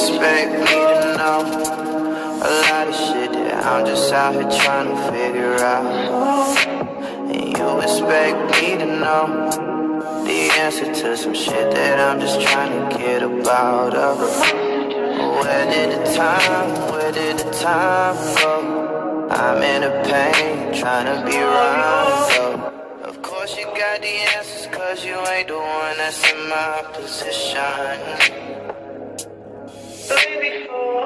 expect me to know a lot of shit that I'm just out here trying to figure out. And you expect me to know the answer to some shit that I'm just trying to get about. Where did the time go? I'm in a pain, trying to be right though. Of course you got the answers, cause you ain't the one that's in my position.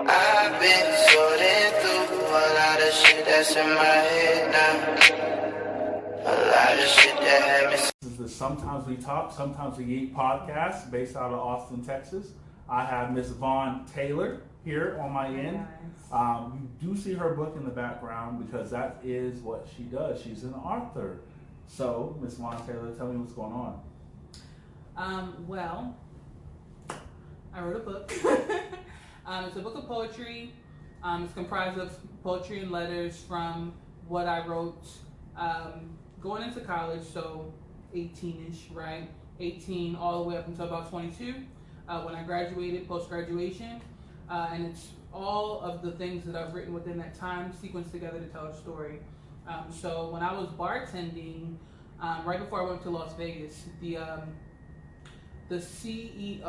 I've been sorting through a lot of shit that's in my head now. A lot of shit that had me. This is the Sometimes We Talk, Sometimes We Eat podcast based out of Austin, Texas. I have Miss Vaughn Taylor here on my end. You do see her book in the background because that is what she does. She's an author. So, Miss Vaughn Taylor, tell me what's going on. Well, I wrote a book. It's a book of poetry. It's comprised of poetry and letters from what I wrote going into college, so 18-ish, right? 18 all the way up until about 22 when I graduated, post-graduation. And it's all of the things that I've written within that time sequenced together to tell a story. So when I was bartending, right before I went to Las Vegas, the CEO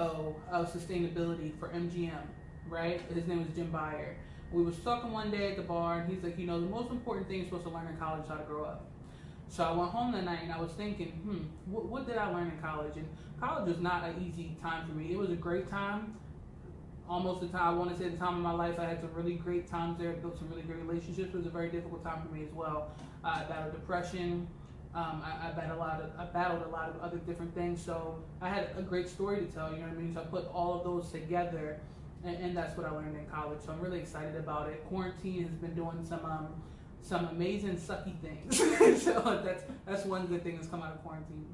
of sustainability for MGM, right? His name was Jim Beyer. We was talking one day at the bar, and he's like, the most important thing you're supposed to learn in college is how to grow up. So I went home that night, and I was thinking, what did I learn in college? And college was not an easy time for me. It was a great time. Almost the time, I want to say the time of my life, I had some really great times there, built some really great relationships. It was a very difficult time for me as well. I battled depression. I battled a lot of other different things. So I had a great story to tell, you know what I mean? So I put all of those together, and that's what I learned in college. So I'm really excited about it. Quarantine has been doing some amazing sucky things. So that's one good thing that's come out of quarantine.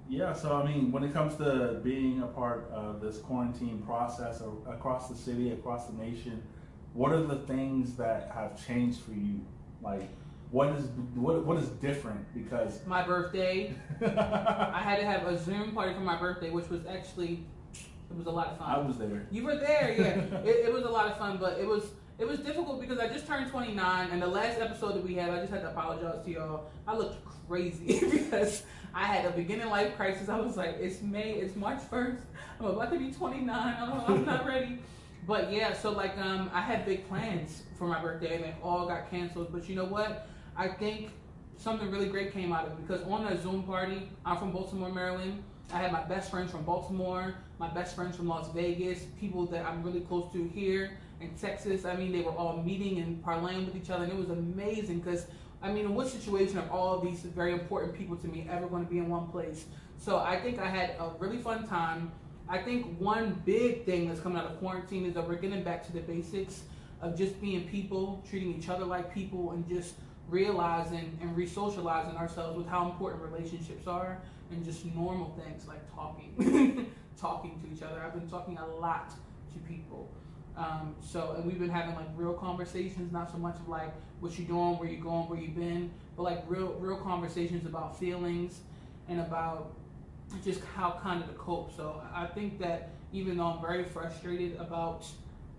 Yeah, so I mean, when it comes to being a part of this quarantine process across the city, across the nation, what are the things that have changed for you? Like, what is different? Because my birthday, I had to have a Zoom party for my birthday, which was actually, it was a lot of fun. I was there. You were there, yeah. It was a lot of fun, but it was difficult because I just turned 29, and the last episode that we had, I just had to apologize to y'all. I looked crazy because I had a beginning life crisis. I was like, it's March 1st. I'm about to be 29. I'm not ready. But yeah, so like I had big plans for my birthday, and they all got canceled. But you know what? I think something really great came out of it because on that Zoom party, I'm from Baltimore, Maryland. I had my best friends from Baltimore, my best friends from Las Vegas, people that I'm really close to here in Texas. I mean, they were all meeting and parlaying with each other, and it was amazing because, I mean, in what situation are all of these very important people to me ever going to be in one place? So I think I had a really fun time. I think one big thing that's coming out of quarantine is that we're getting back to the basics of just being people, treating each other like people, and just realizing and re-socializing ourselves with how important relationships are and just normal things like talking talking to each other. I've been talking a lot to people, and we've been having like real conversations, not so much of like what you doing, where you going, where you been, but like real conversations about feelings and about just how kind of to cope. So I think that even though I'm very frustrated about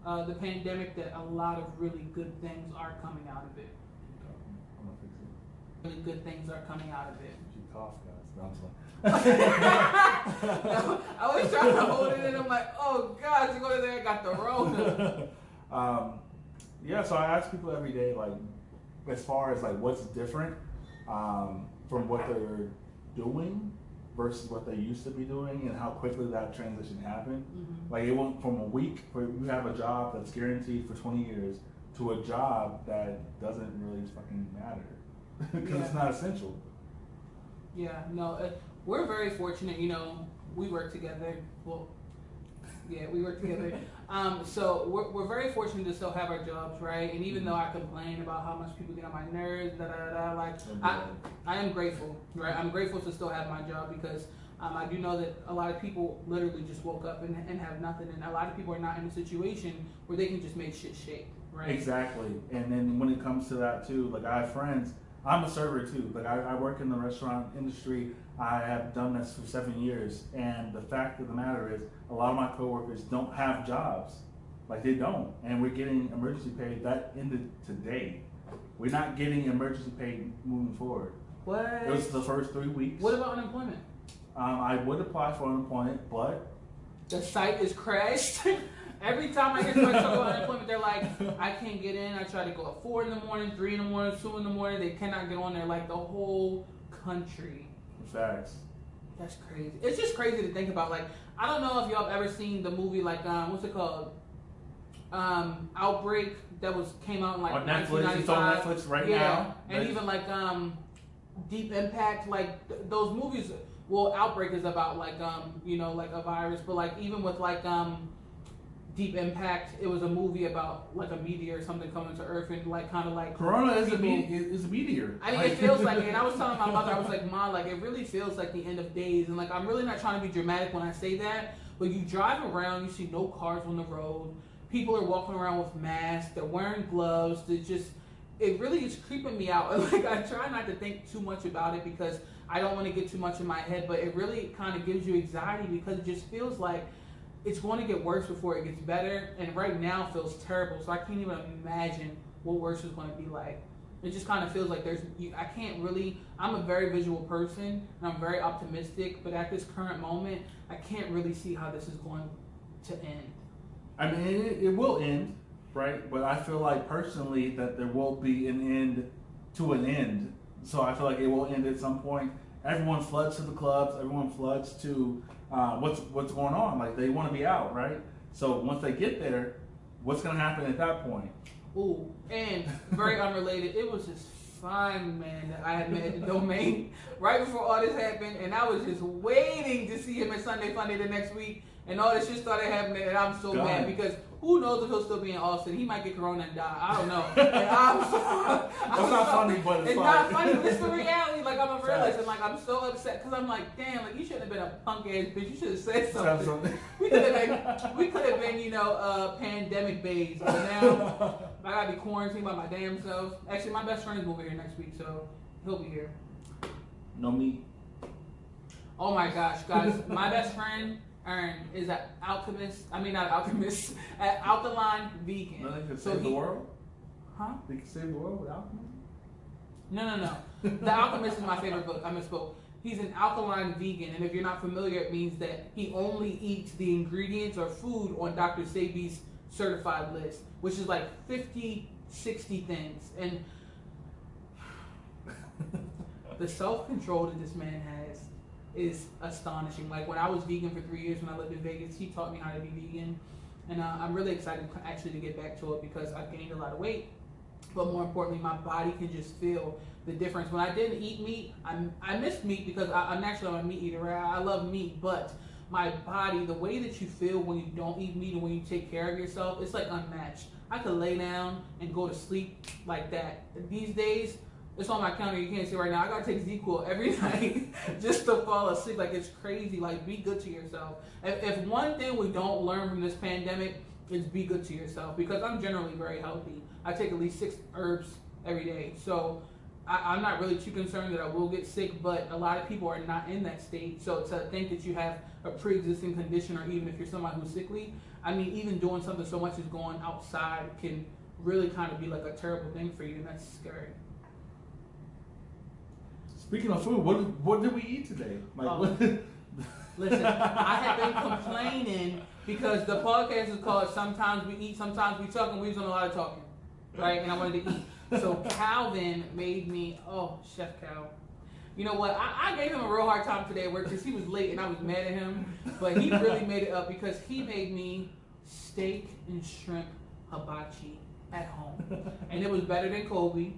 the pandemic, that a lot of really good things are coming out of it. Really good things are coming out of it. You cough, guys. I was trying to hold it in. I'm like, oh God, you go to there, I got the Rona. Yeah, so I ask people every day, like, as far as like what's different from what they're doing versus what they used to be doing, and how quickly that transition happened. Mm-hmm. Like, it went from a week where you have a job that's guaranteed for 20 years to a job that doesn't really fucking matter. Because it's not essential. Yeah, no, we're very fortunate, we work together. Well, yeah, we work together. So we're very fortunate to still have our jobs, right? And even though I complain about how much people get on my nerves, like, I am grateful, right? I'm grateful to still have my job because I do know that a lot of people literally just woke up and have nothing, and a lot of people are not in a situation where they can just make shit shake, right? Exactly. And then when it comes to that too, like, I have friends. I'm a server too. Like, I work in the restaurant industry. I have done this for 7 years, and the fact of the matter is, a lot of my coworkers don't have jobs. Like, they don't, and we're getting emergency pay. That ended today. We're not getting emergency pay moving forward. What? It was the first 3 weeks. What about unemployment? I would apply for unemployment, but The site is crashed. Every time I hear somebody talk about unemployment, they're like, I can't get in. I try to go at 4 in the morning, 3 in the morning, 2 in the morning. They cannot get on there. Like, the whole country. facts. That's crazy. It's just crazy to think about. Like, I don't know if y'all have ever seen the movie, like, what's it called? Outbreak, that came out in like On Netflix, 1995. it's on Netflix right now. And Like, even like Deep Impact, like those movies. Well, Outbreak is about like you know, like a virus, but like even with like Deep Impact, it was a movie about like a meteor or something coming to Earth and like kind of like Corona is a, people- is a meteor. I mean, it feels like it. And I was telling my mother, I was like, Ma, like, it really feels like the end of days. And, like, I'm really not trying to be dramatic when I say that. But you drive around, you see no cars on the road. People are walking around with masks. They're wearing gloves. It really is creeping me out. And, like, I try not to think too much about it because I don't want to get too much in my head. But it really kind of gives you anxiety because it just feels like it's going to get worse before it gets better. And right now feels terrible. So I can't even imagine what worse is going to be like. It just kind of feels like I can't really, I'm a very visual person, and I'm very optimistic, but at this current moment, I can't really see how this is going to end. I mean, it will end, right? But I feel like personally that there will be an end to an end. So I feel like it will end at some point. Everyone floods to the clubs. Everyone floods to what's going on. Like, they want to be out, right? So once they get there, what's going to happen at that point? Ooh, and very unrelated, it was just fun, man, that I had met the domain right before all this happened, and I was just waiting to see him at Sunday Funday the next week, and all this shit started happening, and I'm so God. mad because who knows if he'll still be in Austin? He might get corona and die. I don't know. And I'm not funny, but it's not funny. funny, but it's the reality. Like, I'm a realist, Facts. and like I'm so upset because I'm like, damn, like you shouldn't have been a punk ass bitch. You should have said Have something. something. We could have been, you know, pandemic babes, but now I gotta be quarantined by my damn self. Actually, my best friend is moving here next week, so he'll be here. No meat. Oh my gosh, guys, my best friend Ern is an alchemist. I mean, not alchemist, an alkaline vegan. No, they could So save the he- world. Huh? They could save the world with alcohol. No. The Alchemist is my favorite book. I misspoke. He's an alkaline vegan, and if you're not familiar, it means that he only eats the ingredients or food on Dr. Sebi's certified list, which is like 50, 60 things. And the self-control that this man has is astonishing. Like, when I was vegan for 3 years when I lived in Vegas, he taught me how to be vegan. And I'm really excited actually to get back to it because I've gained a lot of weight. But more importantly, my body can just feel the difference. When I didn't eat meat, I missed meat because I'm naturally a meat eater, right? I love meat, but my body, the way that you feel when you don't eat meat and when you take care of yourself, it's like unmatched. I could lay down and go to sleep like that. These days, it's on my counter, you can't see right now. I gotta take ZQL every night just to fall asleep. Like, it's crazy. Like, be good to yourself. If one thing we don't learn from this pandemic is be good to yourself, because I'm generally very healthy. I take at least 6 herbs every day. So I'm not really too concerned that I will get sick, but a lot of people are not in that state. So to think that you have a pre-existing condition, or even if you're somebody who's sickly, I mean, even doing something so much as going outside can really kind of be like a terrible thing for you, and that's scary. Speaking of food, what did we eat today? Like, Oh. what? Listen, I have been complaining because the podcast is called Sometimes We Eat, Sometimes We Talk, and we was doing a lot of talking, right? And I wanted to eat. So Calvin made me, Chef Cal. You know what? I gave him a real hard time today at work because he was late and I was mad at him. But he really made it up because he made me steak and shrimp hibachi at home. And it was better than Kobe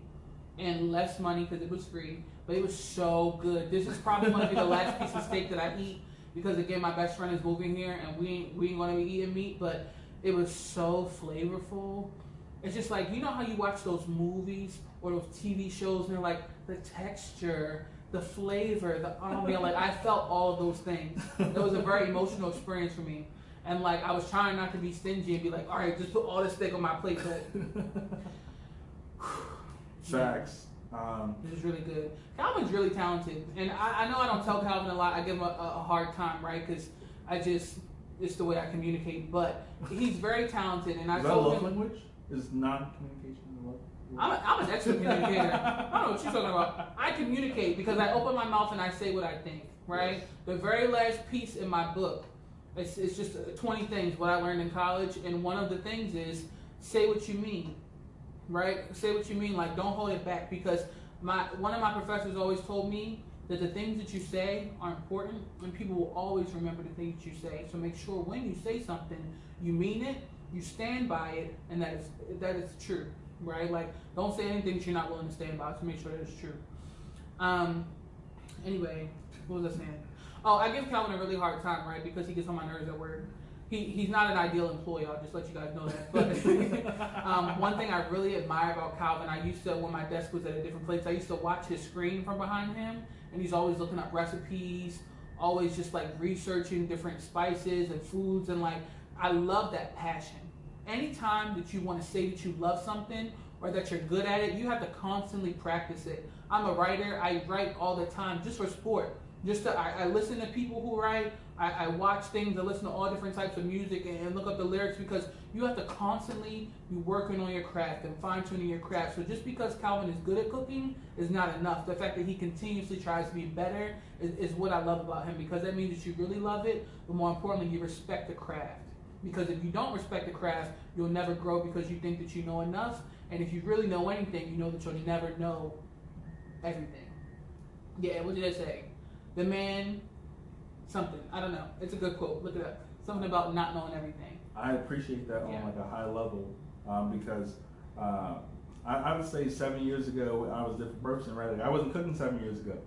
and less money because it was free. But it was so good. This is probably going to be the last piece of steak that I eat because, again, my best friend is moving here and we ain't going to be eating meat. But it was so flavorful. It's just like, you know how you watch those movies or those TV shows and they're like, the texture, the flavor, the ambiance. Like, I felt all of those things. It was a very emotional experience for me. And, like, I was trying not to be stingy and be like, all right, just put all this steak on my plate. But Facts. This is really good. Calvin's really talented, and I know I don't tell Calvin a lot. I give him a hard time, right? Because it's the way I communicate. But he's very talented, and I Is that told love him language? Is non-communication a love? I'm an excellent communicator. I don't know what you're talking about. I communicate because I open my mouth and I say what I think, right? Yes. The very last piece in my book, it's just 20 things, what I learned in college, and one of the things is say what you mean, right? Say what you mean, like don't hold it back, because one of my professors always told me that the things that you say are important, and people will always remember the things that you say. So make sure when you say something, you mean it, you stand by it, and that is true. Right? Like, don't say anything that you're not willing to stand by, to make sure that it's true. Anyway, what was I saying? Oh, I give Calvin a really hard time, right? Because he gets on my nerves at work. He's not an ideal employee, I'll just let you guys know that. But one thing I really admire about Calvin, I used to, when my desk was at a different place, I used to watch his screen from behind him, and he's always looking up recipes, always just like researching different spices and foods, and like, I love that passion. Anytime that you want to say that you love something or that you're good at it, you have to constantly practice it. I'm a writer. I write all the time just for sport. I listen to people who write. I watch things. I listen to all different types of music and look up the lyrics, because you have to constantly be working on your craft and fine-tuning your craft. So just because Calvin is good at cooking is not enough. The fact that he continuously tries to be better is what I love about him, because that means that you really love it, but more importantly, you respect the craft. Because if you don't respect the craft, you'll never grow, because you think that you know enough. And if you really know anything, you know that you'll never know everything. Yeah, what did I say? The man, something. I don't know. It's a good quote. Look it up. Something about not knowing everything. I appreciate that on like a high level, because I would say 7 years ago I was a different person, right? Like, I wasn't cooking 7 years ago.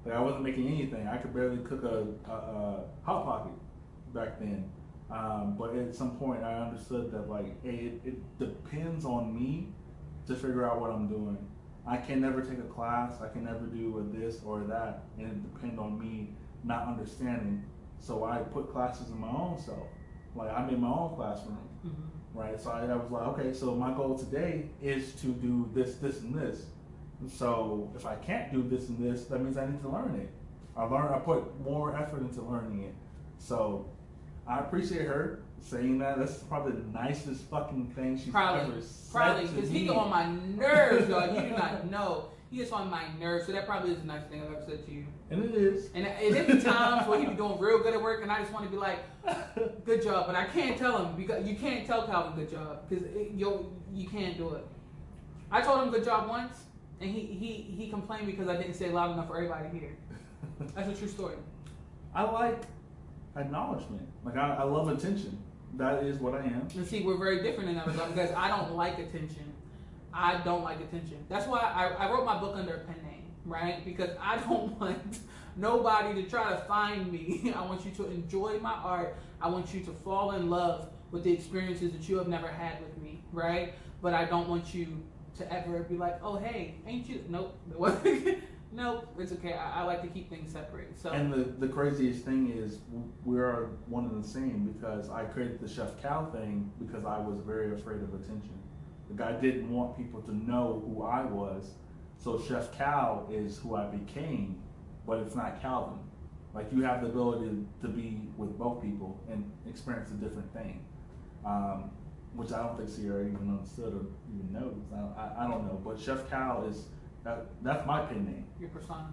Like, I wasn't making anything. I could barely cook a Hot Pocket back then. But at some point I understood that, like, hey, it depends on me to figure out what I'm doing. I can never take a class, I can never do a this or that, and it depends on me not understanding. So I put classes in my own self. Like, I made my own classroom, right? So I was like, okay, so my goal today is to do this, this, and this. So if I can't do this and this, that means I need to learn it. I put more effort into learning it. So I appreciate her saying that. That's probably the nicest fucking thing she's ever said. Probably, because he get on my nerves, dog. You do not know. He gets on my nerves, so that probably is the nicest thing I've ever said to you. And it is. And there be times where he be doing real good at work, and I just want to be like, good job. But I can't tell him, because you can't tell Calvin good job, because you can't do it. I told him good job once, and he complained because I didn't say it loud enough for everybody to hear. That's a true story. I like acknowledgement. Like, I love attention. That is what I am. And see, we're very different in that regard, because I don't like attention. I don't like attention. That's why I wrote my book under a pen name, right? Because I don't want nobody to try to find me. I want you to enjoy my art. I want you to fall in love with the experiences that you have never had with me, right? But I don't want you to ever be like, oh, hey, ain't you? Nope. Nope, it's okay. I like to keep things separate. So. And the craziest thing is, we are one and the same, because I created the Chef Cal thing because I was very afraid of attention. The guy didn't want people to know who I was, so Chef Cal is who I became, but it's not Calvin. Like, you have the ability to be with both people and experience a different thing, which I don't think Sierra even understood or even knows. I don't know, but Chef Cal is, that's my pen name. Your persona.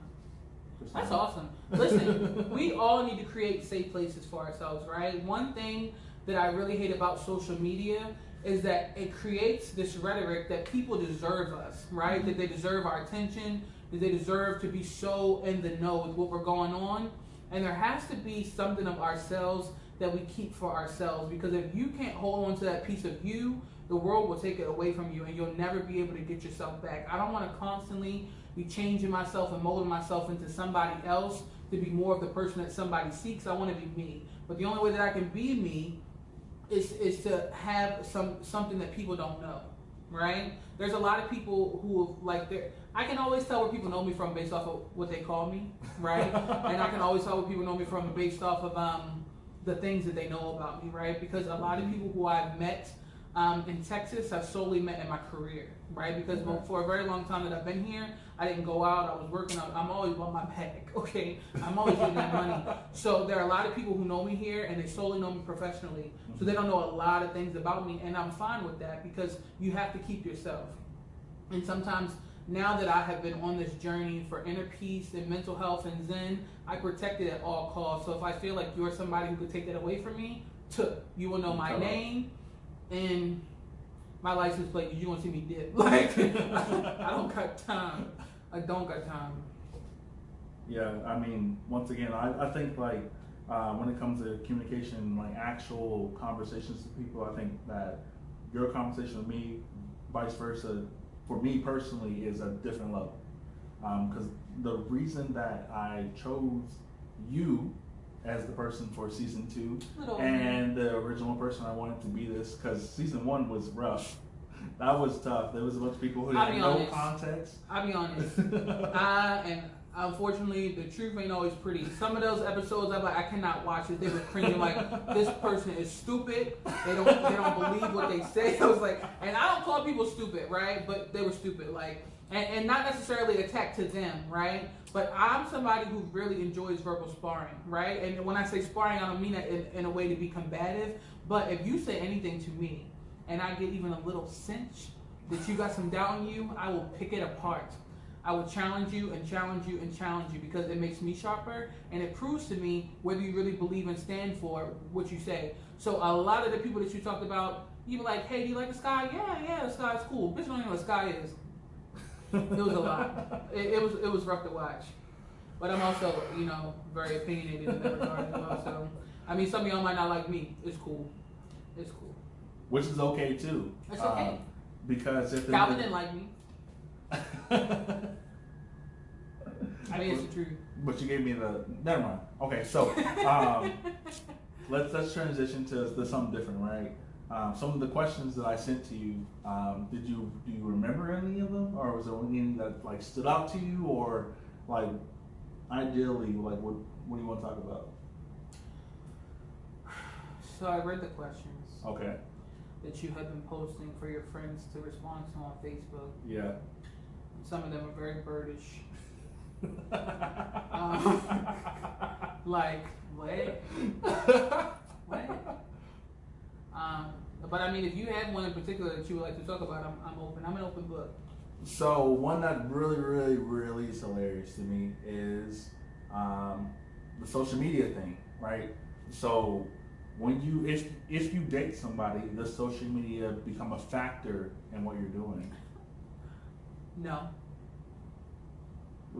That's awesome. Listen, we all need to create safe places for ourselves, right? One thing that I really hate about social media is that it creates this rhetoric that people deserve us, right? That they deserve our attention, that they deserve to be so in the know with what we're going on. And there has to be something of ourselves that we keep for ourselves, because if you can't hold on to that piece of you, the world will take it away from you, and you'll never be able to get yourself back. I don't want to constantly be changing myself and molding myself into somebody else to be more of the person that somebody seeks. I want to be me. But the only way that I can be me is to have something that people don't know, right? There's a lot of people who I can always tell where people know me from based off of what they call me, right? And I can always tell where people know me from based off of the things that they know about me, right? Because a lot of people who I've met in Texas, I've solely met in my career, right? Because Okay. for a very long time that I've been here, I didn't go out. I was working. I'm always on my bag, okay? I'm always getting that money. So there are a lot of people who know me here, and they solely know me professionally. So they don't know a lot of things about me, and I'm fine with that because you have to keep yourself. And sometimes, now that I have been on this journey for inner peace and mental health and Zen, I protect it at all costs. So if I feel like you're somebody who could take that away from me, you will know my name and my license plate. You won't see me dip. Like, I don't got time. I don't got time. Yeah, I mean, once again, I think like when it comes to communication, like actual conversations with people, I think that your conversation with me, vice versa, for me personally, is a different level. Because the reason that I chose you as the person for season 2 and the original person I wanted to be this, because season 1 was rough. That was tough. There was a bunch of people who had no context. I'll be honest. And unfortunately, the truth ain't always pretty. Some of those episodes, I'm like, I cannot watch it. They were cringing like, this person is stupid. They don't believe what they say. I was like, and I don't call people stupid, right? But they were stupid, like, and not necessarily attack to them, right? But I'm somebody who really enjoys verbal sparring, right? And when I say sparring, I don't mean it in a way to be combative. But if you say anything to me, and I get even a little cinch that you got some doubt in you, I will pick it apart. I will challenge you and challenge you and challenge you because it makes me sharper and it proves to me whether you really believe and stand for what you say. So a lot of the people that you talked about, you were like, hey, do you like the sky? Yeah, the sky's cool. Bitch, don't even know what the sky is. It was a lot. It was rough to watch. But I'm also, very opinionated in that regard as well. So, I mean, some of y'all might not like me. It's cool. It's cool. Which is okay too. It's okay. Because if Calvin didn't like me. I mean, it's the truth. But you gave me the. Never mind. Okay, so let's transition to something different, right? Some of the questions that I sent to you, do you remember any of them, or was there any that like stood out to you, or like ideally, like what do you want to talk about? So I read the questions. Okay. That you have been posting for your friends to respond to on Facebook. Yeah. Some of them are very birdish. Like, what? What? But I mean, if you had one in particular that you would like to talk about, I'm open. I'm an open book. So one that really is hilarious to me is the social media thing, right? So when if you date somebody, does social media become a factor in what you're doing? No.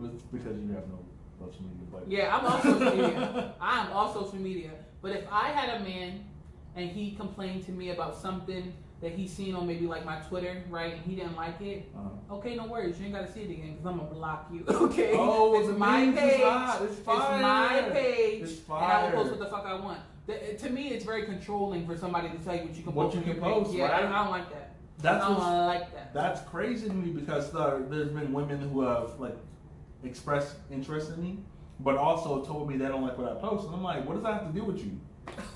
It's because you have no social media. But yeah, I'm on social media. I'm all social media. But if I had a man and he complained to me about something that he seen on maybe like my Twitter, right, and he didn't like it, okay, no worries. You ain't got to see it again because I'm going to block you, okay? Oh, it's my page. It's fire. It's my page. It's fire. And I will post what the fuck I want. To me, it's very controlling for somebody to tell you what you can post. Yeah, right? I don't like that. I don't like that. That's crazy to me because there's been women who have like expressed interest in me, but also told me they don't like what I post, and I'm like, what does that have to do with you?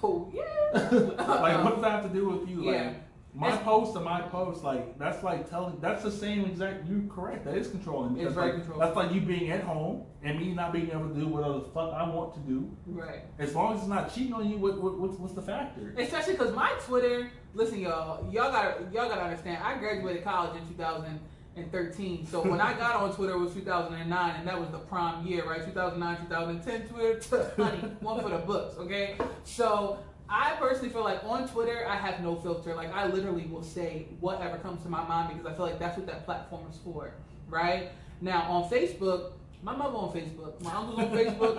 Oh yeah. Like, what does that have to do with you? Yeah. Like, my post and my post, like that's like that's the same exact. You correct. That is controlling. It's very controlling. That's like you being at home and me not being able to do whatever the fuck I want to do. Right. As long as it's not cheating on you, what's the factor? Especially because my Twitter. Listen, y'all gotta understand. I graduated college in 2013. So when I got on Twitter it was 2009, and that was the prime year, right? 2009, 2010 Twitter, honey, one for the books. Okay. So I personally feel like on Twitter, I have no filter. Like, I literally will say whatever comes to my mind because I feel like that's what that platform is for, right? Now, on Facebook, my mother on Facebook, my uncle's on Facebook,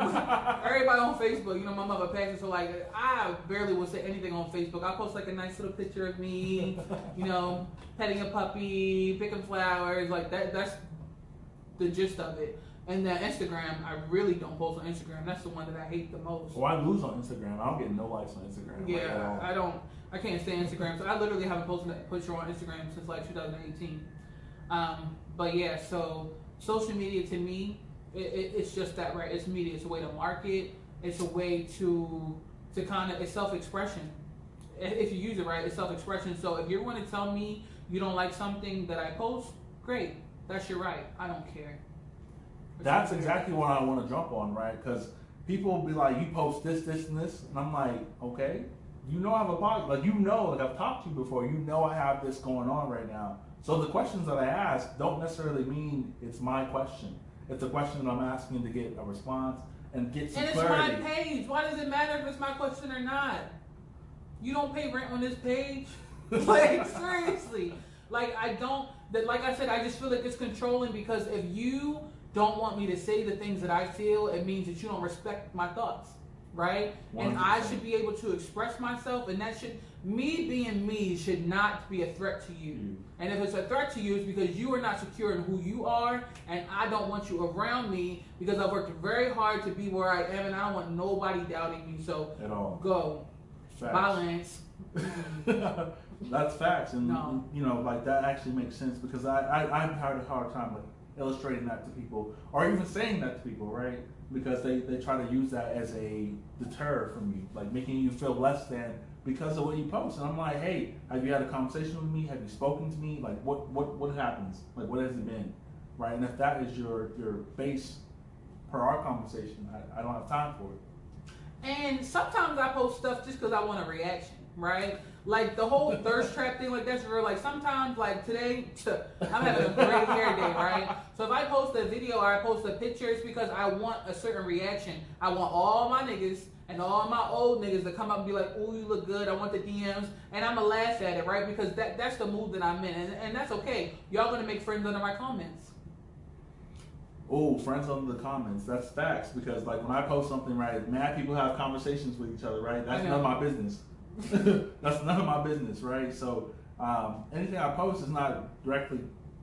everybody on Facebook. You know, my mother passes, so like, I barely will say anything on Facebook. I'll post like a nice little picture of me, petting a puppy, picking flowers, like that's the gist of it. And then Instagram, I really don't post on Instagram. That's the one that I hate the most. Well, I lose on Instagram. I don't get no likes on Instagram. Yeah, I can't stand Instagram. So I literally haven't posted a picture on Instagram since like 2018. But yeah, so social media to me, it's just that, right? It's media. It's a way to market. It's a way to kind of, it's self-expression. if you use it right, it's self-expression. So if you're going to tell me you don't like something that I post, great. That's your right. I don't care. That's exactly what I want to jump on, right? Because people will be like, you post this, this, and this. And I'm like, okay. You know I have a podcast. Like, you know, like I've talked to you before. You know I have this going on right now. So the questions that I ask don't necessarily mean it's my question. It's a question that I'm asking to get a response and get some clarity. And it's my page. Why does it matter if it's my question or not? You don't pay rent on this page. Like, seriously. Like, I don't, like I said, I just feel like it's controlling, because if you don't want me to say the things that I feel, it means that you don't respect my thoughts, right? 100%. And I should be able to express myself, and that should, me being me should not be a threat to you. And if it's a threat to you, it's because you are not secure in who you are, and I don't want you around me, because I've worked very hard to be where I am, and I don't want nobody doubting me. So at all. Go. Facts. Balance. That's facts, and no. you know, like that actually makes sense, because I've had a hard time like illustrating that to people, or even saying that to people, right? Because they try to use that as a deter from you, like making you feel less than because of what you post. And I'm like, hey, have you had a conversation with me? Have you spoken to me? Like, what happens? Like, what has it been, right? And if that is your base per our conversation, I don't have time for it. And sometimes I post stuff just because I want a reaction, right? Like the whole thirst trap thing, like that's real. Like sometimes, like today, I'm having a great hair day, right? So if I post a video or I post a picture, it's because I want a certain reaction. I want all my niggas and all my old niggas to come up and be like, "Ooh, you look good." I want the DMs, and I'ma laugh at it, right? Because that's the mood that I'm in, and that's okay. Y'all gonna make friends under my comments. Oh, friends under the comments. That's facts, because like when I post something, right, mad people have conversations with each other, right? That's none of my business. That's none of my business, right? So anything I post is not directly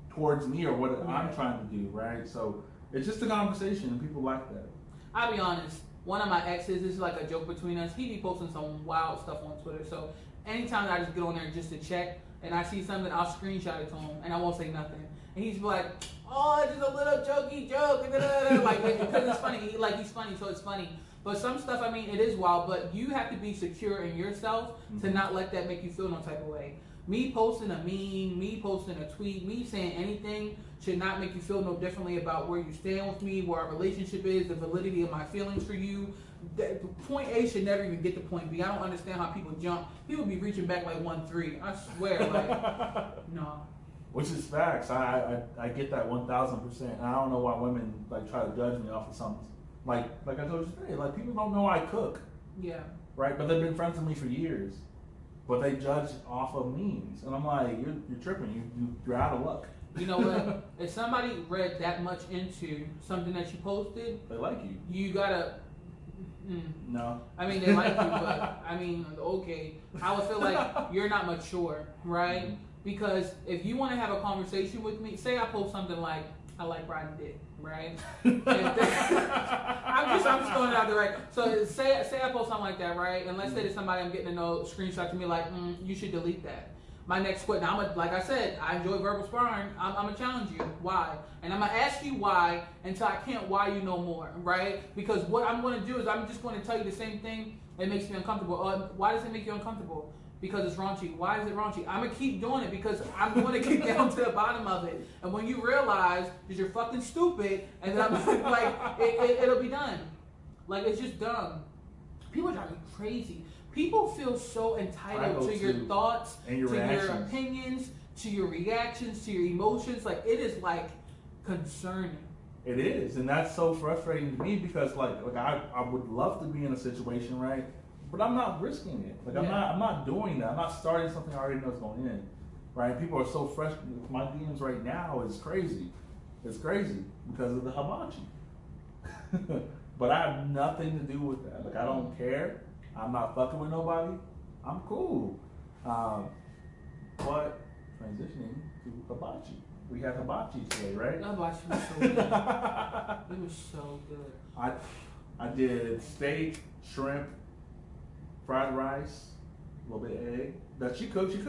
towards me or what I'm trying to do, right? So it's just a conversation, and people like that. I'll be honest. One of my exes, this is like a joke between us. He be posting some wild stuff on Twitter. So anytime that I just get on there just to check, and I see something, I'll screenshot it to him, and I won't say nothing. And he's like, "Oh, it's just a little jokey joke," like because it's funny. He's funny, so it's funny. But some stuff, I mean, it is wild. But you have to be secure in yourself to not let that make you feel no type of way. Me posting a meme, me posting a tweet, me saying anything should not make you feel no differently about where you stand with me, where our relationship is, the validity of my feelings for you. Point A should never even get to point B. I don't understand how people jump. People be reaching back like 1-3. I swear, like, no. Which is facts. I get that 1,000%. And I don't know why women like try to judge me off of something. Like I told you today, like people don't know I cook. Yeah. Right? But they've been friends with me for years. But they judge off of memes. And I'm like, you're tripping. You're out of luck. You know what? If somebody read that much into something that you posted, they like you. You gotta. No. I mean, they like you, but I mean, okay. I would feel like you're not mature, right? Mm-hmm. Because if you want to have a conversation with me, say I post something like, "I like riding dick," right? I'm just going out there, right? So say I post something like that, right? And let's say that somebody I'm getting to know screenshot to me like, "You should delete that." My next question, like I said, I enjoy verbal sparring. I'm gonna challenge you. Why? And I'm gonna ask you why until I can't why you no more, right? Because what I'm gonna do is I'm just gonna tell you the same thing that makes me uncomfortable. Why does it make you uncomfortable? Because it's raunchy. Why is it raunchy? I'm gonna keep doing it because I'm gonna get down to the bottom of it. And when you realize that you're fucking stupid, and then I'm like, it'll be done. Like it's just dumb. People drive me crazy. People feel so entitled to your thoughts, and your to reactions. your opinions, to your reactions, to your emotions. Like it is like concerning. It is, and that's so frustrating to me because like I would love to be in a situation, right? But I'm not risking it. Like I'm not doing that. I'm not starting something I already know is going in, right? People are so fresh. My DMs right now is crazy. It's crazy because of the hibachi. But I have nothing to do with that. Like I don't care. I'm not fucking with nobody. I'm cool. But transitioning to hibachi. We had hibachi today, right? Hibachi was so good. It was so good. I did steak, shrimp, fried rice, a little bit of egg. That she cooked it.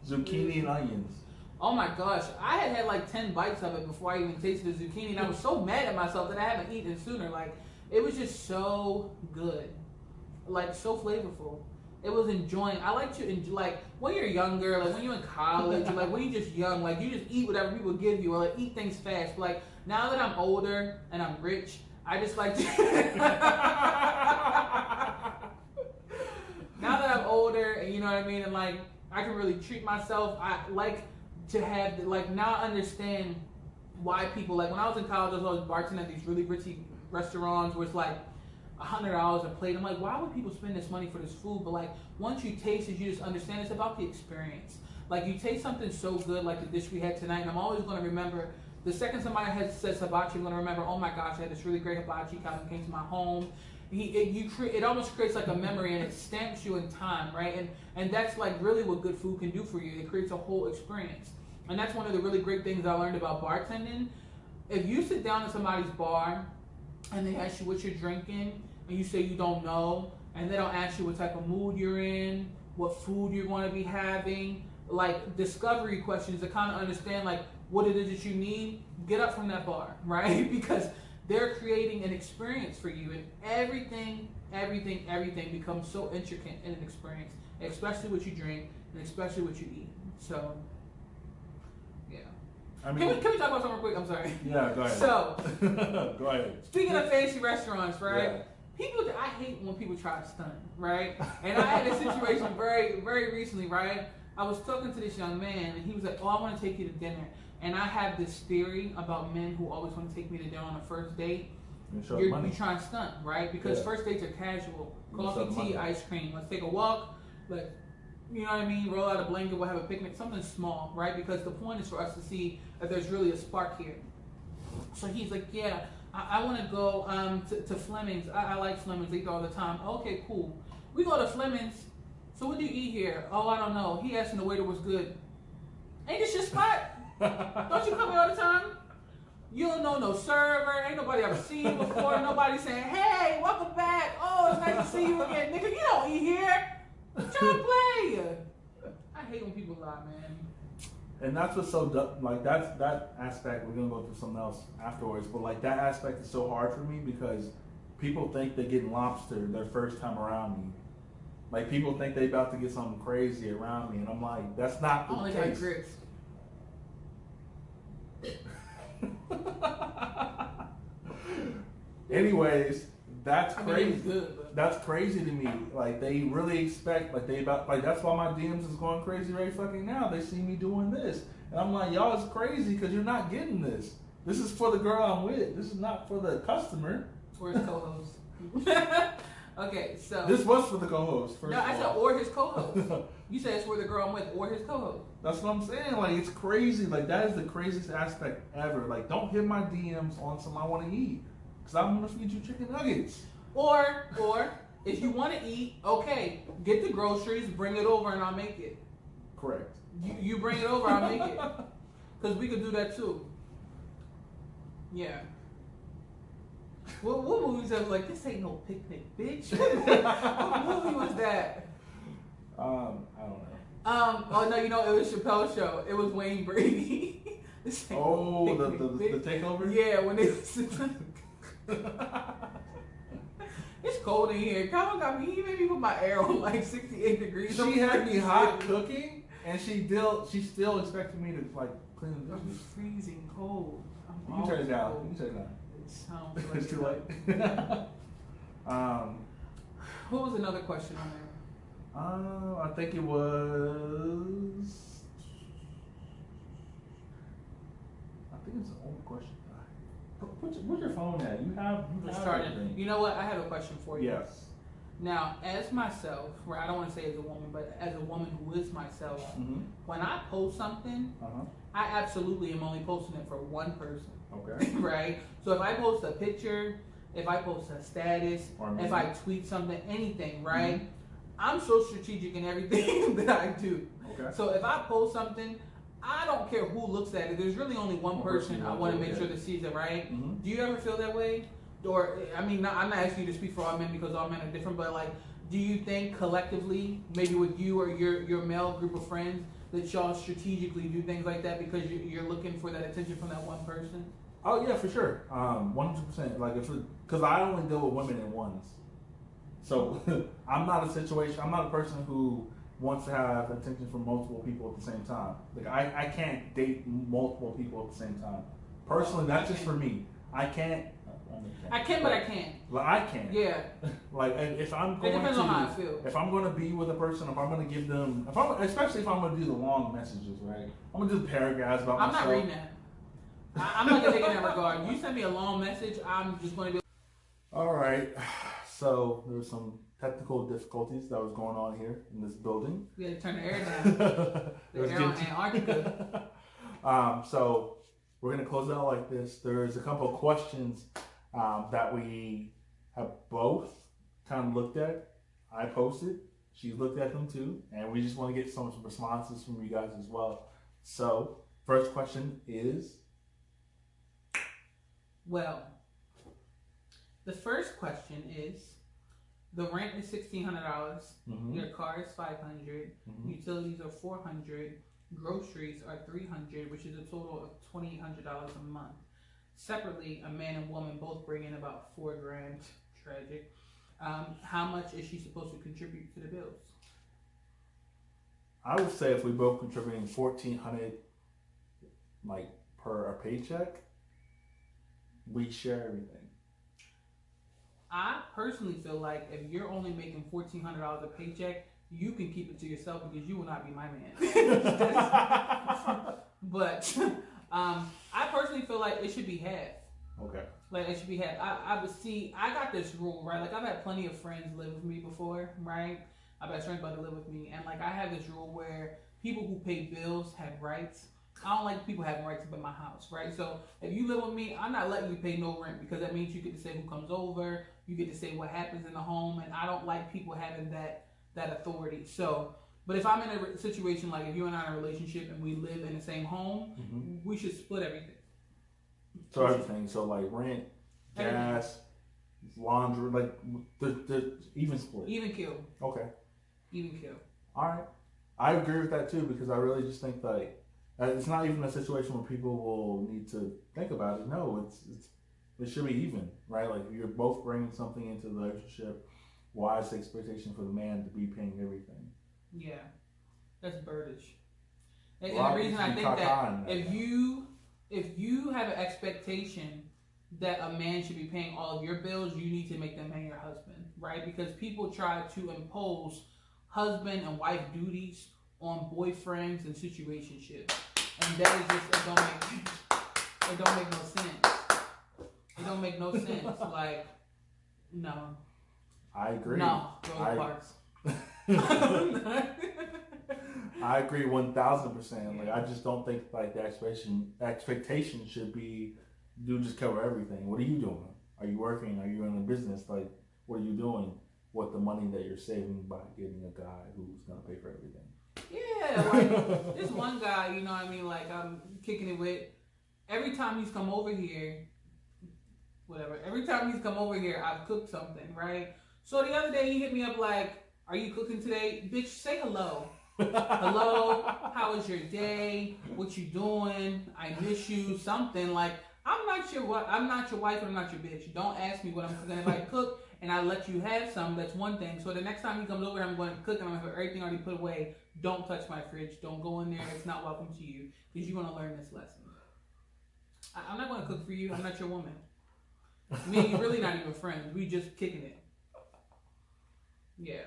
Zucchini and onions. Oh my gosh, I had like 10 bites of it before I even tasted the zucchini, and I was so mad at myself that I haven't eaten it sooner. Like, it was just so good. like so flavorful. It was enjoying. I like to enjoy, like when you're younger, like when you're in college, or like when you're just young, like you just eat whatever people give you, or like eat things fast. But like now that I'm older and I'm rich, I just like to. Now that I'm older, and you know what I mean, and like I can really treat myself. I like to have like now I understand why people like when I was in college, I was always bartending at these really ritzy restaurants where it's like $100 a plate. I'm like, why would people spend this money for this food? But like once you taste it, you just understand it's about the experience. Like you taste something so good, like the dish we had tonight, and I'm always going to remember. The second somebody has said hibachi, I'm going to remember. Oh my gosh, I had this really great hibachi. Calvin came to my home. It almost creates like a memory, and it stamps you in time, right? And that's like really what good food can do for you. It creates a whole experience, and that's one of the really great things I learned about bartending. If you sit down at somebody's bar and they ask you what you're drinking, and you say you don't know, and they don't ask you what type of mood you're in, what food you're going to be having, like discovery questions to kind of understand like what it is that you need, get up from that bar, right? Because they're creating an experience for you, and everything becomes so intricate in an experience, especially what you drink and especially what you eat. So, yeah. I mean, Can we talk about something real quick? I'm sorry. Yeah, go ahead. So, go ahead. speaking of fancy restaurants, right? Yeah. I hate when people try to stunt, right? And I had a situation very, very recently, right? I was talking to this young man, and he was like, "Oh, I want to take you to dinner." And I have this theory about men who always want to take me to dinner on a first date. You try and stunt, right? Because first dates are casual. Coffee, tea, ice cream. Let's take a walk. Like, you know what I mean? Roll out a blanket. We'll have a picnic. Something small, right? Because the point is for us to see if there's really a spark here. So he's like, "Yeah, I want to go to Fleming's. I like Fleming's. I eat all the time." Okay, cool. We go to Fleming's. So what do you eat here? Oh, I don't know. He asked and the waiter was good. Ain't this your spot? Don't you come here all the time? You don't know no server. Ain't nobody ever seen you before. Nobody saying, "Hey, welcome back. Oh, it's nice to see you again." Nigga, you don't eat here. Try to play. I hate when people lie, man. And that's what's so like that aspect. We're gonna go through something else afterwards, but like that aspect is so hard for me because people think they're getting lobster their first time around me. Like people think they about to get something crazy around me, and I'm like, that's not the I only case. got grits. Anyways, that's I mean, crazy. it was good, but That's crazy to me. Like they really expect, that's why my DMs is going crazy right fucking now. They see me doing this, and I'm like, y'all is crazy because you're not getting this. This is for the girl I'm with. This is not for the customer. or his co-host. Okay, so This was for the co-host. First no, I of said all. or his co-host. You said it's for the girl I'm with or his co-host. That's what I'm saying. Like it's crazy. Like that is the craziest aspect ever. Like don't hit my DMs on something I want to eat because I'm gonna feed you chicken nuggets. Or if you want to eat, okay, get the groceries, bring it over, and I'll make it. Correct. You bring it over, I'll make it. Because we could do that too. Yeah. What movies that was like, this ain't no picnic, bitch? What movie was that? I don't know. Oh no, you know, it was Chappelle's show. It was Wayne Brady. This ain't no Oh, picnic, the bitch. takeover? Yeah, when they it's cold in here. Calvin got me. He made me put my air on like 68 degrees. She had me hot cooking, and she still expected me to like clean the I'm dishes. freezing cold. You can turn it down. You can turn it down. It sounds like It's too late. What was another question on there? I think it was. I think it's the only question. Where's your phone at? You have Let's start it. everything. You know what? I have a question for you. Yes. Now, as myself, right? I don't want to say as a woman, but as a woman who is myself, Mm-hmm. when I post something, I absolutely am only posting it for one person, Okay. right? So if I post a picture, if I post a status, Or me. if I tweet something, anything, right? I'm so strategic in everything that I do. Okay. So if I post something, I don't care who looks at it. There's really only one person I want to make sure that sees it, right? Mhm. Do you ever feel that way? Or, I mean, I'm not asking you to speak for all men because all men are different, but like, do you think collectively, maybe with you or your male group of friends, that y'all strategically do things like that because you're looking for that attention from that one person? Oh yeah, for sure. 100%. Like because I only deal with women in ones. So I'm not a person who wants to have attention from multiple people at the same time. Like I can't date multiple people at the same time. Personally, that's just for me. I can't. I can, but I can't. Like I can. Yeah. Like if I'm It going depends to, on how I feel. if I'm going to be with a person, if I'm going to give them, especially if I'm going to do the long messages, right? I'm going to do paragraphs about I'm myself. not reading that. I'm not gonna take it in that regard. You send me a long message, I'm just going to be. All right. So there were some technical difficulties that was going on here in this building. We had to turn the air down. The air on Antarctica. So we're gonna close it out like this. There's a couple of questions that we have both kind of looked at. I posted. She's looked at them too, and we just want to get some responses from you guys as well. So first question is. Well, the first question is: the rent is $1,600. Mm-hmm. Your car is $500. Mm-hmm. Utilities are $400. Groceries are $300, which is a total of $2,800 a month. Separately, a man and woman both bring in about $4,000. Tragic. How much is she supposed to contribute to the bills? I would say if we both contributing $1,400, like per a paycheck, we share everything. I personally feel like if you're only making $1,400 a paycheck, you can keep it to yourself because you will not be my man. But I personally feel like it should be half. Okay. Like it should be half. I would see. I got this rule, right? Like I've had plenty of friends live with me before, right? I've had friends about to live with me, and like I have this rule where people who pay bills have rights. I don't like people having rights up in my house, right? So if you live with me, I'm not letting you pay no rent because that means you get to say who comes over, you get to say what happens in the home, and I don't like people having that authority. So, but if I'm in a situation like if you and I are in a relationship and we live in the same home, Mm-hmm. we should split everything. So everything. So like rent, gas, laundry, like the even split. Even kill. Okay. Even kill. All right. I agree with that too because I really just think like it's not even a situation where people will need to think about it. No, it should be even, right? Like you're both bringing something into the relationship. Why is the expectation for the man to be paying everything? Yeah, that's birdish. And Well, the reason I think that that if you have an expectation that a man should be paying all of your bills, you need to make them man your husband, right? Because people try to impose husband and wife duties on boyfriends and situationships, and that is just it don't make no sense. It don't make no sense. Like, no. I agree. No, Rosa Parks. I agree 1,000%. Like I just don't think like the expectation should be you just cover everything. What are you doing? Are you working? Are you in a business? Like what are you doing with the money that you're saving by getting a guy who's gonna pay for everything? Yeah, like this one guy, you know what I mean, like I'm kicking it with. Every time he's come over here, every time he's come over here, I've cooked something, right? So the other day he hit me up like, are you cooking today? Bitch, say hello. Hello, how was your day? What you doing? I miss you, something like I'm not your wife and I'm not your bitch. Don't ask me what I'm cooking. If I cook and I let you have some, that's one thing. So the next time he comes over, I'm going to cook and I'm going to have everything already put away. Don't touch my fridge. Don't go in there. It's not welcome to you because you want to learn this lesson. I'm not going to cook for you. I'm not your woman. Me and you really not even friends. We just kicking it. Yeah.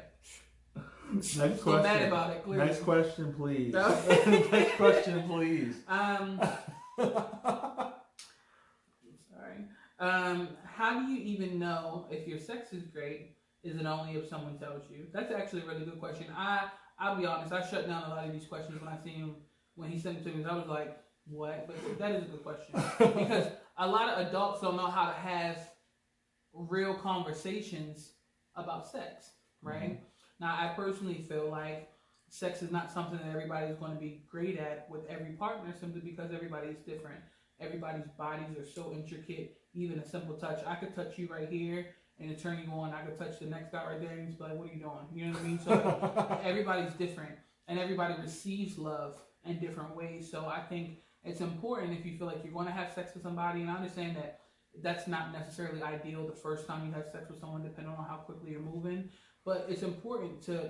Next So question. mad about it, clearly. Next question, please. No. Next question, please. Sorry. How do you even know if your sex is great? Is it only if someone tells you? That's actually a really good question. I'll be honest. I shut down a lot of these questions when I see him when he sent them to me. I was like, what? But that is a good question because a lot of adults don't know how to have real conversations about sex, right? Mm-hmm. Now, I personally feel like sex is not something that everybody's going to be great at with every partner simply because everybody is different. Everybody's bodies are so intricate. Even a simple touch. I could touch you right here and it turn you on. I could touch the next guy right there and he's like, what are you doing? You know what I mean? So everybody's different and everybody receives love in different ways. So I think it's important if you feel like you're going to have sex with somebody, and I understand that that's not necessarily ideal the first time you have sex with someone, depending on how quickly you're moving. But it's important to,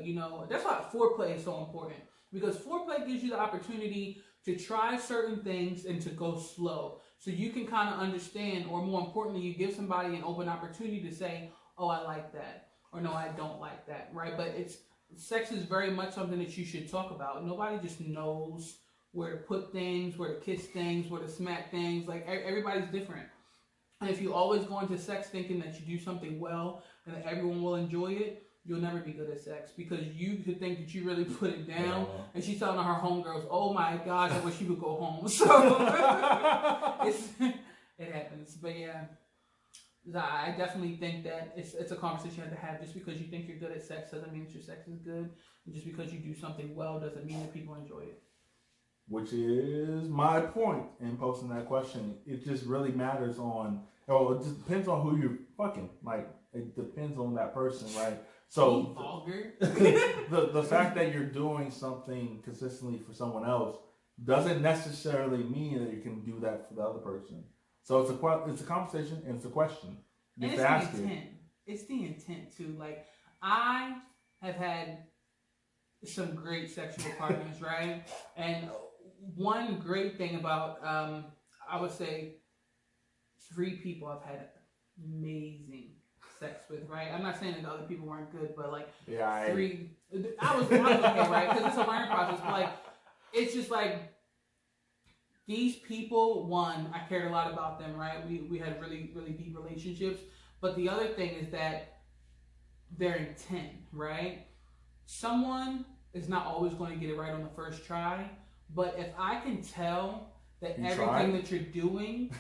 that's why foreplay is so important. Because foreplay gives you the opportunity to try certain things and to go slow. So you can kind of understand, or more importantly, you give somebody an open opportunity to say, oh, I like that, or no, I don't like that, right? But sex is very much something that you should talk about. Nobody just knows where to put things, where to kiss things, where to smack things. Like, everybody's different. And if you always go into sex thinking that you do something well and that everyone will enjoy it, you'll never be good at sex, because you could think that you really put it down, and she's telling her homegirls, "Oh my gosh, I wish you would go home." So it happens. But yeah, I definitely think that it's a conversation you have to have. Just because you think you're good at sex doesn't mean that your sex is good. And just because you do something well doesn't mean that people enjoy it. Which is my point in posting that question. It just really matters on, it just depends on who you're fucking. Like, it depends on that person, right? So the fact that you're doing something consistently for someone else doesn't necessarily mean that you can do that for the other person. So it's a conversation and it's a question. And it's the intent. It's the intent too. Like, I have had some great sexual partners, right? And one great thing about I would say 3 people I've had amazing sex with, right? I'm not saying that the other people weren't good, but like 3, I was okay, right? Because it's a learning process. But like, it's just like, these people, one, I cared a lot about them, right? We had really, really deep relationships. But the other thing is that their intent, right? Someone is not always going to get it right on the first try. But if I can tell that everything that you're doing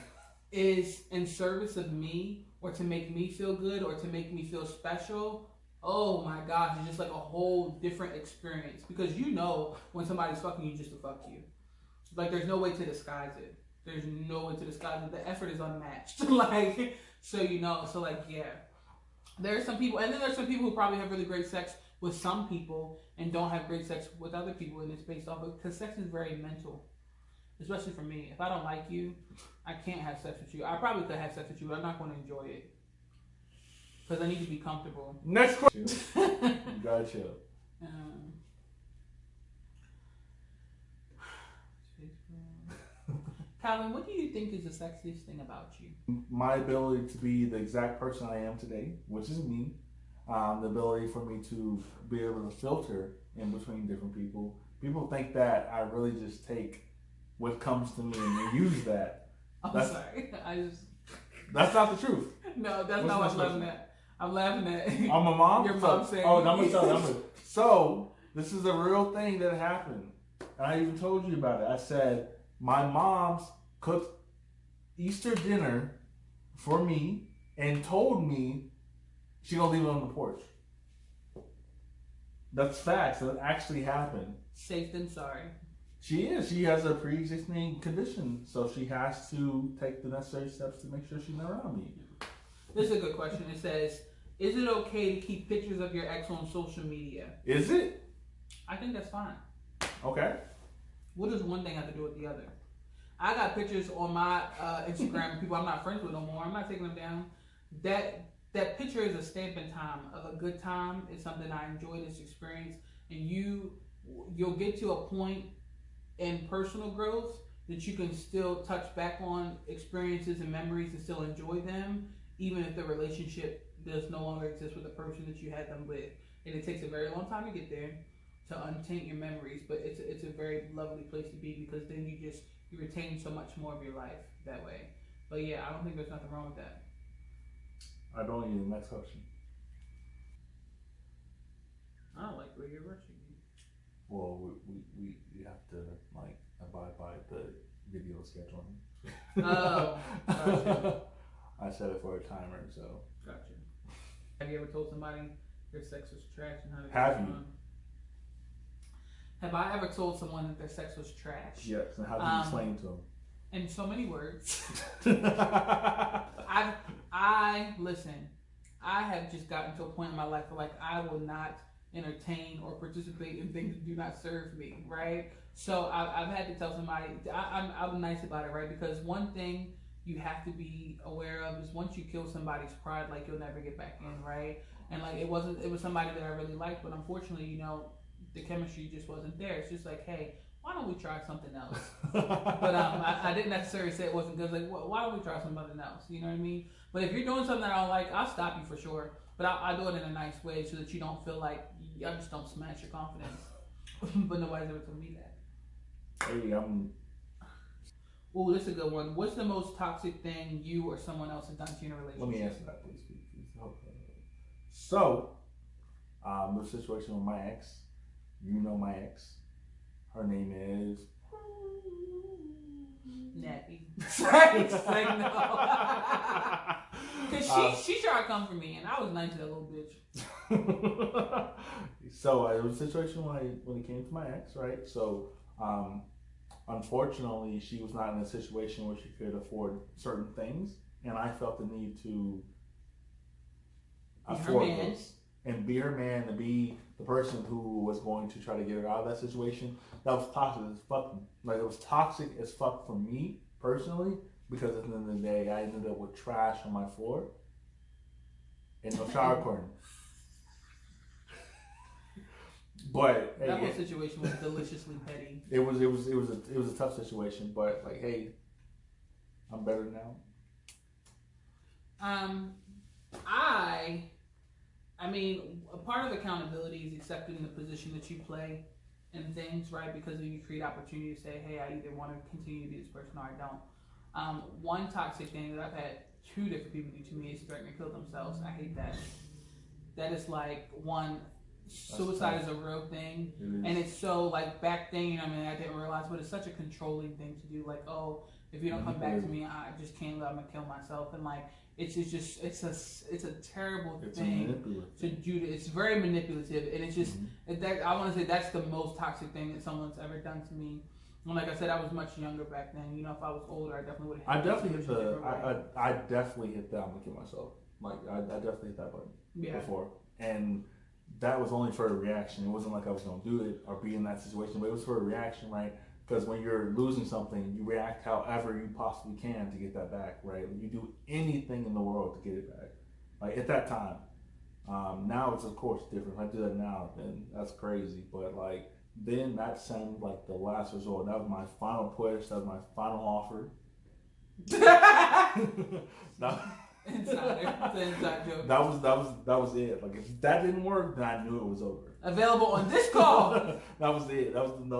is in service of me, or to make me feel good, or to make me feel special, oh my gosh, it's just like a whole different experience. Because when somebody's fucking you just to fuck you. Like, there's no way to disguise it. There's no way to disguise it. The effort is unmatched. Like, so so like, yeah. There's some people, and then there's some people who probably have really great sex with some people and don't have great sex with other people, and it's based off of, because sex is very mental. Especially for me. If I don't like you, I can't have sex with you. I probably could have sex with you, but I'm not going to enjoy it. Because I need to be comfortable. Next question. You gotta chill. Calvin, what do you think is the sexiest thing about you? My ability to be the exact person I am today, which is me. The ability for me to be able to filter in between different people. People think that I really just take what comes to me and use that. Sorry. That's not the truth. No, that's not what I'm laughing at. I'm laughing at I'm a mom? Your mom saying. Oh, I'm going to tell you. So, this is a real thing that happened. And I even told you about it. I said, my mom's cooked Easter dinner for me and told me she gonna leave it on the porch. That's facts. That actually happened. Safe than sorry. She is. She has a pre-existing condition, so she has to take the necessary steps to make sure she's not around me. This is a good question. It says, is it okay to keep pictures of your ex on social media? Is it? I think that's fine. Okay. What does one thing have to do with the other? I got pictures on my Instagram of people I'm not friends with no more. I'm not taking them down. That picture is a stamp in time of a good time. It's something I enjoyed this experience. And you'll get to a point in personal growth that you can still touch back on experiences and memories and still enjoy them, even if the relationship does no longer exist with the person that you had them with. And it takes a very long time to get there, to untaint your memories, but it's a very lovely place to be, because then you retain so much more of your life that way. But yeah, I don't think there's nothing wrong with that. I don't need the next question. I don't like where you're rushing me. Well, we have to like abide by the video scheduling. Oh, gotcha. I set it for a timer, so. Gotcha. Have you ever told somebody their sex was trash and how to Have you? Have I ever told someone that their sex was trash? Yes, and how do you explain it to them? In so many words. Listen, I have just gotten to a point in my life where, like, I will not entertain or participate in things that do not serve me, right? So I've had to tell somebody, I'm nice about it, right? Because one thing you have to be aware of is once you kill somebody's pride, like you'll never get back in, right? And like it was somebody that I really liked, but unfortunately, the chemistry just wasn't there. It's just like, hey, why don't we try something else? But I didn't necessarily say it wasn't good. Like, why don't we try something else? You know what I mean? But if you're doing something that I don't like, I'll stop you for sure. But I do it in a nice way so that you don't feel like I just don't smash your confidence. But nobody's ever told me that. Hey, Ooh, this is a good one. What's the most toxic thing you or someone else has done to you in a relationship? Let me answer that, please. So, the situation with my ex. You know my ex. Her name is Nappy. Sorry, like no. Cause she tried to come for me, and I was nice to that little bitch. So it was a situation when it came to my ex, right? So, unfortunately, she was not in a situation where she could afford certain things, and I felt the need to afford those and be her man and be the person who was going to try to get her out of that situation. That was toxic as fuck. Like, it was toxic as fuck for me personally, because at the end of the day, I ended up with trash on my floor and no shower curtain. But that whole situation was deliciously petty. It was a tough situation, but like, hey, I'm better now. I mean, a part of accountability is accepting the position that you play in things, right? Because then you create opportunity to say, hey, I either want to continue to be this person or I don't. One toxic thing that I've had 2 different people do to me is threaten to kill themselves. I hate that. That is like one. Suicide is a real thing, and it's so like back then. I mean, I didn't realize, but it's such a controlling thing to do. Like, oh, if you don't come back to me, I just can't. I'm gonna kill myself, and like it's a terrible thing to do. It's very manipulative, and it's just that I want to say that's the most toxic thing that someone's ever done to me. And like I said, I was much younger back then. If I was older, I definitely would have. I definitely hit that. I'm gonna kill myself. Like I definitely hit that button before, and that was only for a reaction. It wasn't like I was going to do it or be in that situation, but it was for a reaction, right? Because when you're losing something, you react however you possibly can to get that back, right? You do anything in the world to get it back. Like at that time. Now it's of course different. If I do that now, then that's crazy. But like then that sounded like the last resort. That was my final push. That was my final offer. Insider. It's an inside joke. That was it. Like if that didn't work, then I knew it was over. Available on this call. That was it. That was the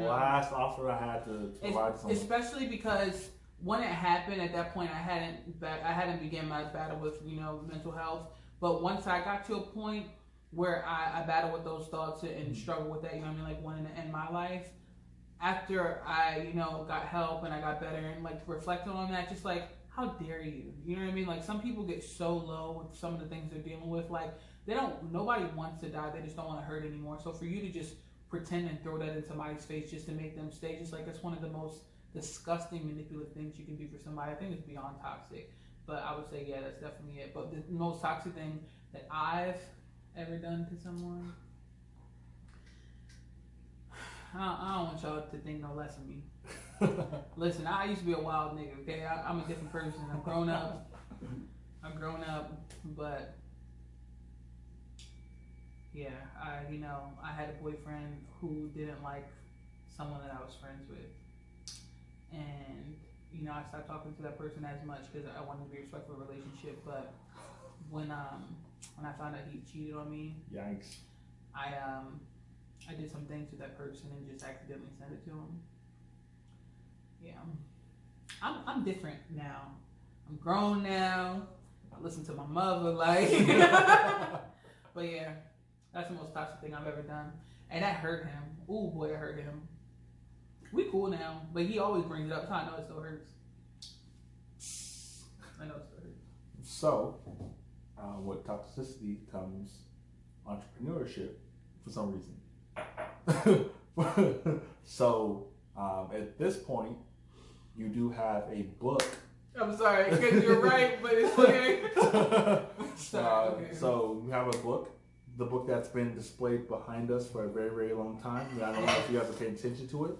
last offer I had to provide someone. Especially because when it happened, at that point, I hadn't began my battle with mental health. But once I got to a point where I battled with those thoughts and struggled with that, like wanting to end my life. After I got help and I got better and like reflected on that, just like. How dare you? You know what I mean? Like some people get so low with some of the things they're dealing with. Like nobody wants to die. They just don't want to hurt anymore. So for you to just pretend and throw that in somebody's face just to make them stay, just like that's one of the most disgusting, manipulative things you can do for somebody. I think it's beyond toxic. But I would say, yeah, that's definitely it. But the most toxic thing that I've ever done to someone, I don't want y'all to think no less of me. Listen, I used to be a wild nigga, okay? I'm a different person. I'm grown up, but yeah, I had a boyfriend who didn't like someone that I was friends with. And, I stopped talking to that person as much because I wanted to be a respectful relationship. But when I found out he cheated on me, yikes! I did some things to that person and just accidentally sent it to him. Yeah, I'm different now. I'm grown now. I listen to my mother, like. But yeah, that's the most toxic thing I've ever done, and that hurt him. Ooh boy, it hurt him. We cool now, but he always brings it up. So I know it still hurts. I know it still hurts. So, with toxicity comes entrepreneurship for some reason. So, at this point, you do have a book. I'm sorry, because you're right, but it's okay. Okay. So, you have a book. The book that's been displayed behind us for a very, very long time. I don't know if you guys have paid attention to it.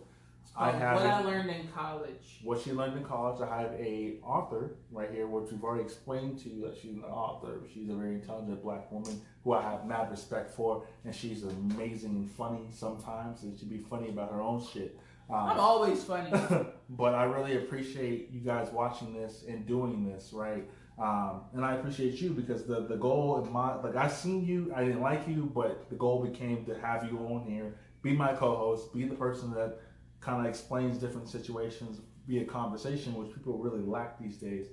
I have What I learned in college. what she learned in college. I have a author right here, which we've already explained to you that she's an author. She's a very intelligent black woman who I have mad respect for, and she's amazing and funny sometimes, and she'd be funny about her own shit. I'm always funny. But I really appreciate you guys watching this and doing this, right? And I appreciate you because the goal in my, like, I seen you, I didn't like you, but the goal became to have you on here, be my co-host, be the person that kind of explains different situations, be a conversation, which people really lack these days.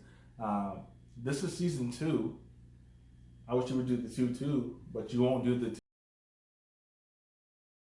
This is season 2. I wish you would do the 2 too, but you won't do the